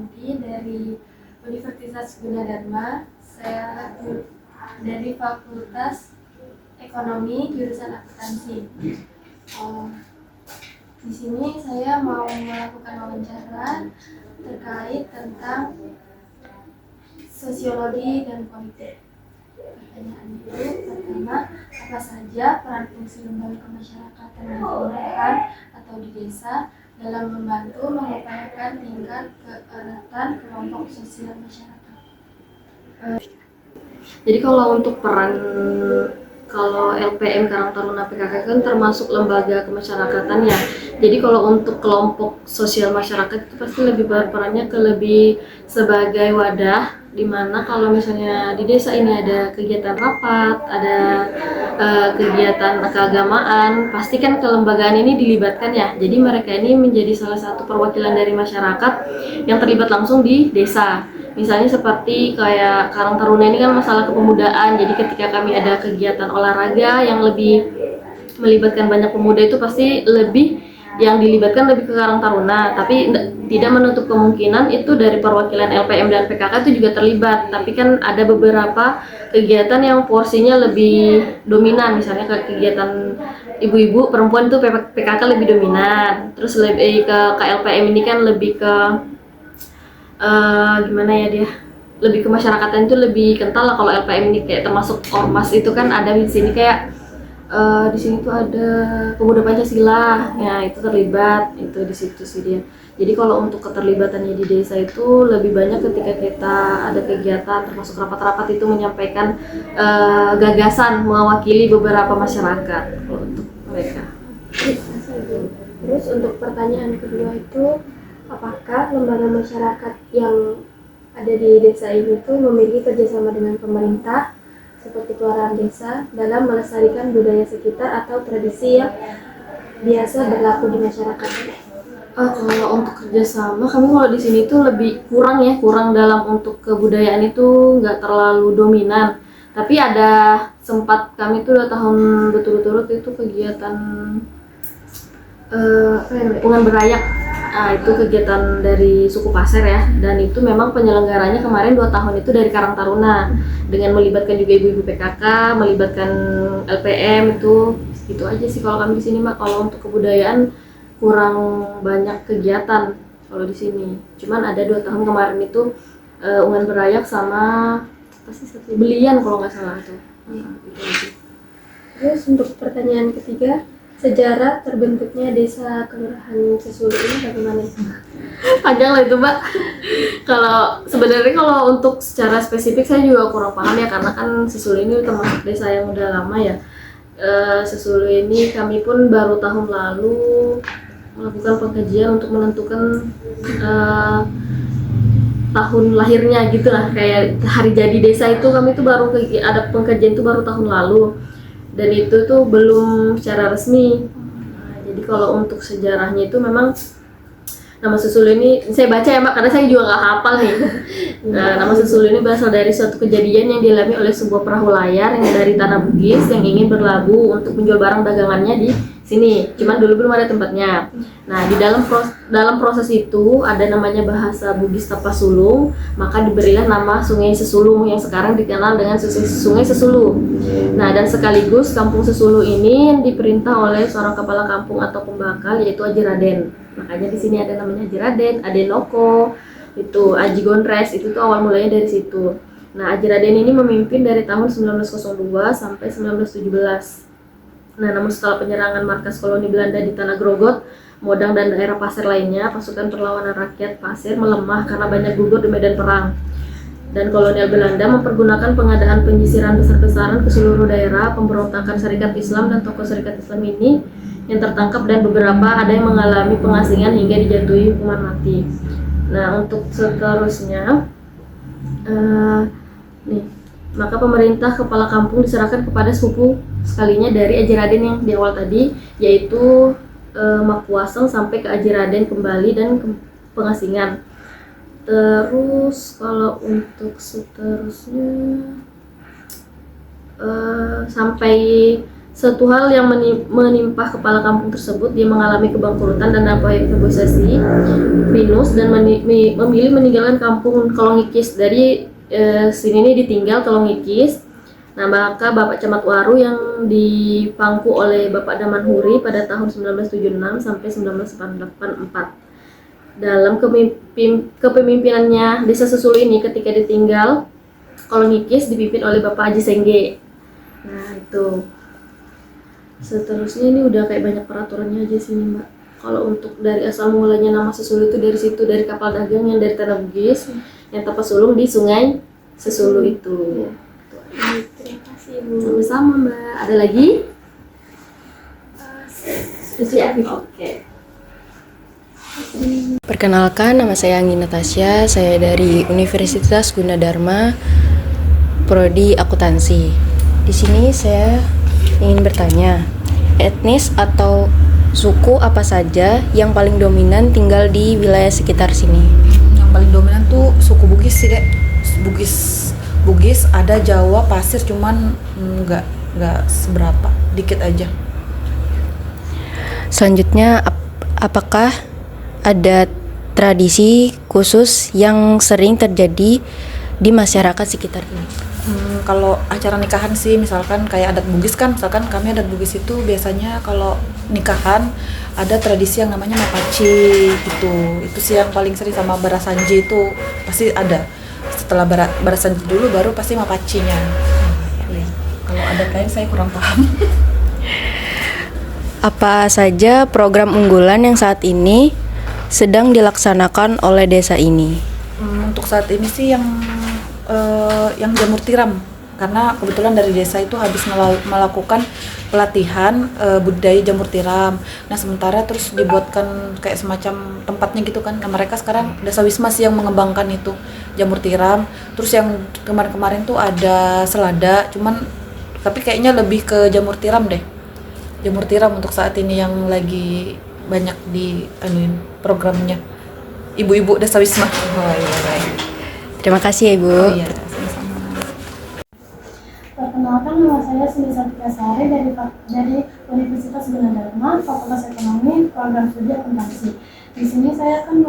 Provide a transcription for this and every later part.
Susanti dari Universitas Gunadarma. Saya dari Fakultas Ekonomi jurusan akuntansi. Di sini saya mau melakukan wawancara terkait tentang sosiologi dan politik. Pertanyaan itu pertama, apa saja peran fungsi lembaga kemasyarakatan di kelurahan atau di desa dalam membantu mengupayakan tingkat keeratan kelompok sosial masyarakat? Jadi kalau untuk peran, kalau LPM Karang Taruna PKK kan termasuk lembaga kemasyarakatan ya. Jadi kalau untuk kelompok sosial masyarakat itu pasti lebih berperannya ke lebih sebagai wadah, dimana kalau misalnya di desa ini ada kegiatan rapat, ada kegiatan keagamaan, pasti kan kelembagaan ini dilibatkan ya. Jadi mereka ini menjadi salah satu perwakilan dari masyarakat yang terlibat langsung di desa. Misalnya seperti kayak Karang Taruna ini kan masalah kepemudaan, jadi ketika kami ada kegiatan olahraga yang lebih melibatkan banyak pemuda itu pasti lebih yang dilibatkan lebih ke Karang Taruna, tapi tidak menutup kemungkinan itu dari perwakilan LPM dan PKK itu juga terlibat, tapi kan ada beberapa kegiatan yang porsinya lebih dominan, misalnya ke kegiatan ibu-ibu perempuan itu PKK lebih dominan, terus lebih ke LPM ini kan lebih ke gimana ya, dia lebih ke masyarakatan itu lebih kental lah. Kalau LPM ini kayak termasuk ormas itu kan ada di sini kayak di sini tuh ada pemuda Pancasila ya, itu terlibat itu di situ sih dia. Jadi kalau untuk keterlibatannya di desa itu lebih banyak ketika kita ada kegiatan termasuk rapat-rapat itu menyampaikan gagasan mewakili beberapa masyarakat untuk mereka. Terus untuk pertanyaan kedua itu, apakah lembaga masyarakat yang ada di desa ini tuh memiliki kerjasama dengan pemerintah seperti kelurahan desa dalam melestarikan budaya sekitar atau tradisi yang biasa berlaku di masyarakat? Kalau untuk kerjasama, kami kalau di sini tuh lebih kurang dalam untuk kebudayaan itu nggak terlalu dominan. Tapi ada sempat kami tuh 2 tahun berturut-turut itu kegiatan Ungan Berayak. Itu kegiatan dari suku Pasir ya, dan itu memang penyelenggaranya kemarin 2 tahun itu dari Karang Taruna dengan melibatkan juga ibu-ibu PKK, melibatkan LPM itu aja sih kalau kami di sini Mak. Kalau untuk kebudayaan kurang banyak kegiatan kalau di sini. Cuman ada 2 tahun kemarin itu Ungan Berayak sama pasti satu Belian kalau nggak salah tuh. Itu aja. Terus untuk pertanyaan ketiga, sejarah terbentuknya desa kelurahan Sesulu ini bagaimana? Panjang lah itu Mbak. Kalau sebenarnya kalau untuk secara spesifik saya juga kurang paham ya, karena kan Sesulu ini termasuk desa yang udah lama ya. Sesulu ini kami pun baru tahun lalu melakukan pengkajian untuk menentukan tahun lahirnya gitu lah, kayak hari jadi desa itu kami tuh baru ada pengkajian itu baru tahun lalu, dan itu tuh belum secara resmi. Jadi kalau untuk sejarahnya itu memang nama Sesulu ini saya baca ya Mbak, karena saya juga nggak hafal nih. Nama Sesulu ini berasal dari suatu kejadian yang dialami oleh sebuah perahu layar yang dari tanah Bugis yang ingin berlabuh untuk menjual barang dagangannya di sini. Cuman dulu belum ada tempatnya. Nah, di dalam proses itu ada namanya bahasa Bugis Tapasulung, maka diberilah nama Sungai Sesulung yang sekarang dikenal dengan Sungai Sesulu. Nah, dan sekaligus kampung Sesulu ini diperintah oleh seorang kepala kampung atau pembakal, yaitu Aji Raden. Makanya di sini ada namanya Aji Raden, Adenoko, itu Aji Gondres, itu tuh awal mulanya dari situ. Nah, Aji Raden ini memimpin dari tahun 1902 sampai 1917. Nah, namun setelah penyerangan markas koloni Belanda di Tanah Grogot, Modang dan daerah Pasir lainnya, pasukan perlawanan rakyat Pasir melemah karena banyak gugur di medan perang. Dan kolonial Belanda mempergunakan pengadaan penyisiran besar-besaran ke seluruh daerah. Pemberontakan Serikat Islam dan tokoh Serikat Islam ini yang tertangkap, dan beberapa ada yang mengalami pengasingan hingga dijatuhi hukuman mati. Nah, untuk seterusnya maka pemerintah kepala kampung diserahkan kepada sepupu sekalinya dari Aji Raden yang di awal tadi, yaitu Makuaseng sampai ke Aji Raden kembali dan pengasingan. Terus kalau untuk seterusnya sampai Suatu hal yang menimpa kepala kampung tersebut, dia mengalami kebangkrutan dan proyek negosiasi minus dan memilih meninggalkan kampung Kolongikis. Dari sini ini ditinggal Kolongikis. Nah, maka Bapak Camat Waru yang dipangku oleh Bapak Damanhuri pada tahun 1976 sampai 1984. Dalam kepemimpinannya Desa Sesulu ini, ketika ditinggal Kolongikis dipimpin oleh Bapak Haji Sengge. Nah, itu. Seterusnya ini udah kayak banyak peraturannya aja sini, Mbak. Kalau untuk dari asal mulanya nama Sesulu itu dari situ, dari kapal dagang yang dari Tanah Bugis yang tempat sulung di Sungai Sesulu itu. Terima kasih, Bu. Sama-sama, Mbak. Ada lagi? Oke. Perkenalkan, nama saya Anggi Natasha. Saya dari Universitas Gunadarma, Prodi Akuntansi. Di sini saya ingin bertanya, etnis atau suku apa saja yang paling dominan tinggal di wilayah sekitar sini? Yang paling dominan tuh suku Bugis sih, Dek. Bugis ada, Jawa, Pasir, cuman nggak seberapa, dikit aja. Selanjutnya, apakah ada tradisi khusus yang sering terjadi di masyarakat sekitar ini? Kalau acara nikahan sih, misalkan kayak adat Bugis kan, misalkan kami adat Bugis itu biasanya kalau nikahan ada tradisi yang namanya mapaci gitu. Itu sih yang paling sering, sama barasanji itu pasti ada. Setelah barasanji dulu baru pasti mapacinya. Kalau adat lain saya kurang paham. Apa saja program unggulan yang saat ini sedang dilaksanakan oleh desa ini? Untuk saat ini sih yang jamur tiram, karena kebetulan dari desa itu habis melakukan pelatihan budidaya jamur tiram. Nah, sementara terus dibuatkan kayak semacam tempatnya gitu kan. Nah, mereka sekarang Desa Wisma sih yang mengembangkan itu jamur tiram. Terus yang kemarin-kemarin tuh ada selada, cuman tapi kayaknya lebih ke jamur tiram deh. Jamur tiram untuk saat ini yang lagi banyak di programnya ibu-ibu Desa Wisma. Oh iya, baik. Terima kasih ya, Ibu. Oh iya, sama-sama. Perkenalkan, nama saya Cindy Satika Sari dari Universitas Gunadarma, Fakultas Ekonomi, Program Studi Akuntansi. Di sini saya akan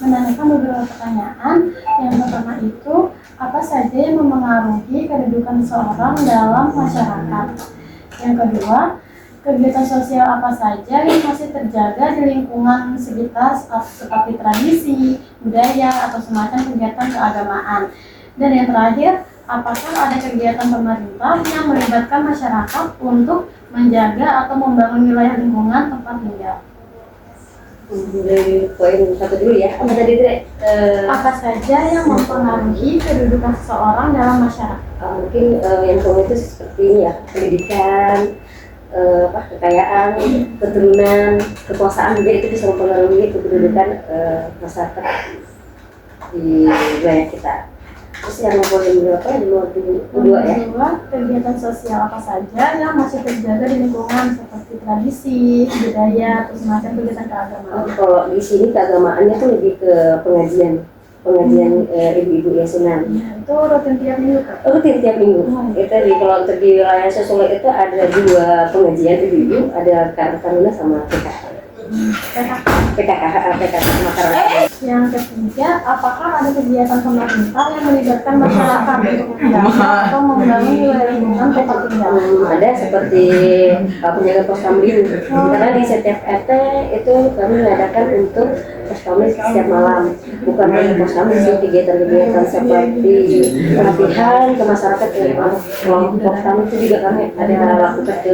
menanyakan beberapa pertanyaan. Yang pertama itu, apa saja yang memengaruhi kedudukan seseorang dalam masyarakat? Yang kedua, kegiatan sosial apa saja yang masih terjaga di lingkungan sekitar seperti tradisi, budaya, atau semacam kegiatan keagamaan. Dan yang terakhir, apakah ada kegiatan pemerintah yang melibatkan masyarakat untuk menjaga atau membangun wilayah lingkungan tempat tinggal? Dari poin satu dulu ya. Apa tadi, Dre? Apa saja yang mempengaruhi kedudukan seseorang dalam masyarakat? Mungkin yang pertama itu seperti ini ya, pendidikan, kekayaan, keturunan, kekuasaan juga itu bisa mempengaruhi kedudukan masyarakat di wilayah kita. Terus yang poin berapa? Dua ya. Kegiatan sosial apa saja yang masih terjaga di lingkungan seperti tradisi, budaya, atau semacam kegiatan keagamaan? Kalau di sini keagamaannya tuh lebih ke pengajian ibu-ibu yasinan. Itu rutin tiap minggu, Kak? Rutin tiap minggu. Itu kalau untuk di wilayah Sesolo itu ada 2 pengajian ibu-ibu, ada Karuna sama PKK. PKK sama Karuna. Yang ketiga, apakah ada kegiatan pemerintah yang melibatkan masyarakat untuk menjaga atau membangun wilayah lingkungan tempat tinggal? Ada seperti penjaga pos kamling. Karena di setiap RT itu kami mengadakan untuk pos kamling setiap malam. Bukan hanya pos kamling sih, kegiatan-kegiatan seperti pelatihan ke masyarakat. Kelompok kami itu juga kami ada lakukan ke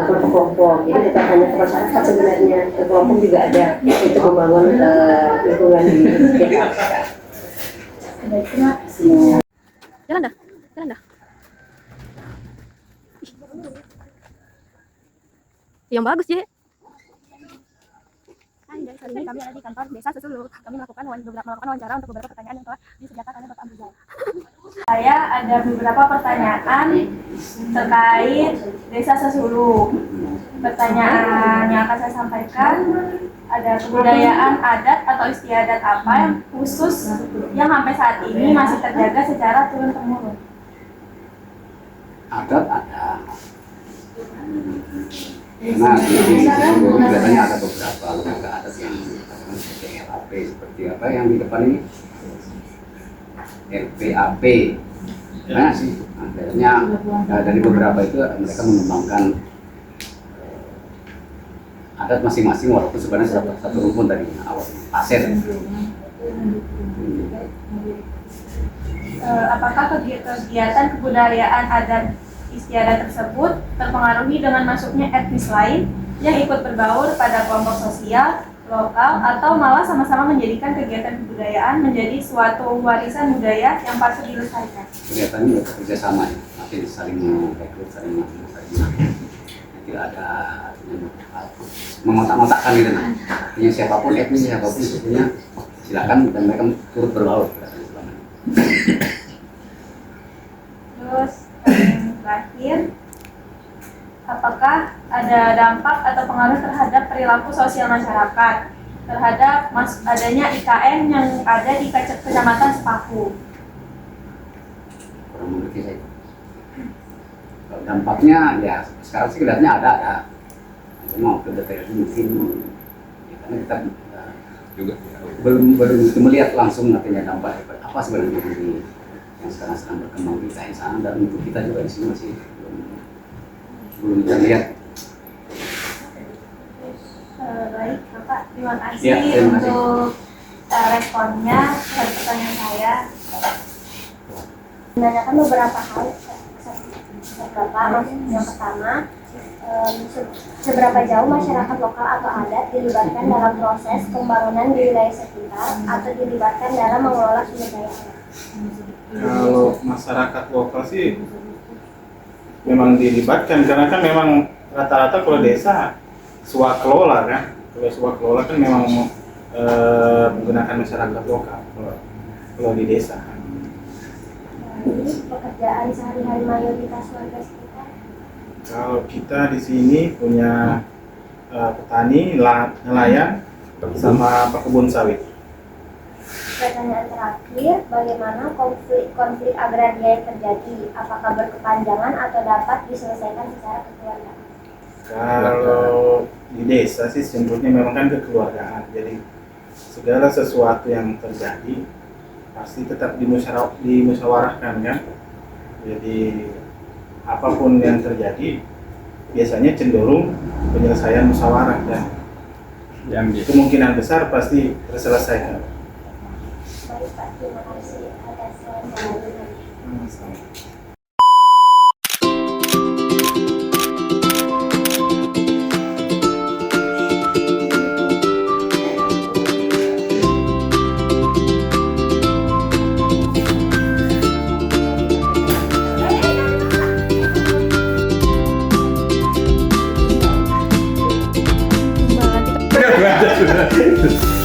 kelompok-kelompok. Jadi bukan hanya ke masyarakat sebenarnya, ke kelompok juga ada untuk membangun lingkungan di sekitar. Baik, terima kasih. Jalan dah. Yang bagus, Je. Hai guys, hari ini kami ada di kantor Desa Sesulu. Kami melakukan wawancara untuk beberapa pertanyaan yang telah disediakan oleh Bapak Abdul. Saya ada beberapa pertanyaan terkait Desa Sesulu. Pertanyaan yang akan saya sampaikan, ada kebudayaan adat atau istiadat apa yang khusus yang sampai saat ini masih terjaga secara turun-temurun? Adat ada, Karena di seluruh kelihatannya ada beberapa lembaga adat yang katakan seperti LAP, seperti apa yang di depan ini LPAP. Nah sih, akhirnya dari beberapa itu mereka mengembangkan adat masing-masing walaupun sebenarnya satu rumpun tadi awal aset. Apakah kegiatan kebudayaan adat istiadat tersebut terpengaruhi dengan masuknya etnis lain yang ikut berbaur pada kelompok sosial, lokal, atau malah sama-sama menjadikan kegiatan kebudayaan menjadi suatu warisan budaya yang patut dilestarikan? Kelihatannya bekerja sama ya, tapi saling merekrut, saling tidak ada mengotak-ngotakkan gitu nah. Artinya siapapun etnis, siapapun sukunya silakan dan mereka turut berbaur. Terus terakhir, apakah ada dampak atau pengaruh terhadap perilaku sosial masyarakat terhadap adanya IKN yang ada di Kecamatan Sepaku? Kurang mengerti saya. Kalau dampaknya ya sekarang sih kelihatannya ada ya. Mau ke detail mungkin ya, karena kita juga belum melihat langsung nantinya dampak apa sebenarnya ini yang sekarang sedang berkembang di sana dan untuk kita juga di sini masih belum bisa lihat. Baik, Bapak, terima kasih, Ya, terima kasih. untuk responnya terhadap pertanyaan saya. Menanyakan beberapa hal. Yang pertama, seberapa jauh masyarakat lokal atau adat dilibatkan dalam proses pembangunan di wilayah sekitar atau dilibatkan dalam mengelola sumber daya alam? Kalau masyarakat lokal sih memang dilibatkan karena kan memang rata-rata kalau desa swakelola kan. Kalau swakelola kan memang menggunakan masyarakat lokal kalau di desa. Ini pekerjaan sehari-hari mayoritas warga sekitar? Kalau kita di sini punya petani, nelayan, sama pekebun sawit. Pertanyaan terakhir, bagaimana konflik agraria yang terjadi? Apakah berkepanjangan atau dapat diselesaikan secara kekeluargaan? Kalau di desa sih cenderungnya memang kan kekeluargaan. Jadi segala sesuatu yang terjadi pasti tetap dimusyawarahkan kan. Jadi apapun yang terjadi biasanya cenderung penyelesaian musyawarah dan kemungkinan besar pasti terselesaikan. Baik Pak, terima kasih atas wawancaranya. Sudah.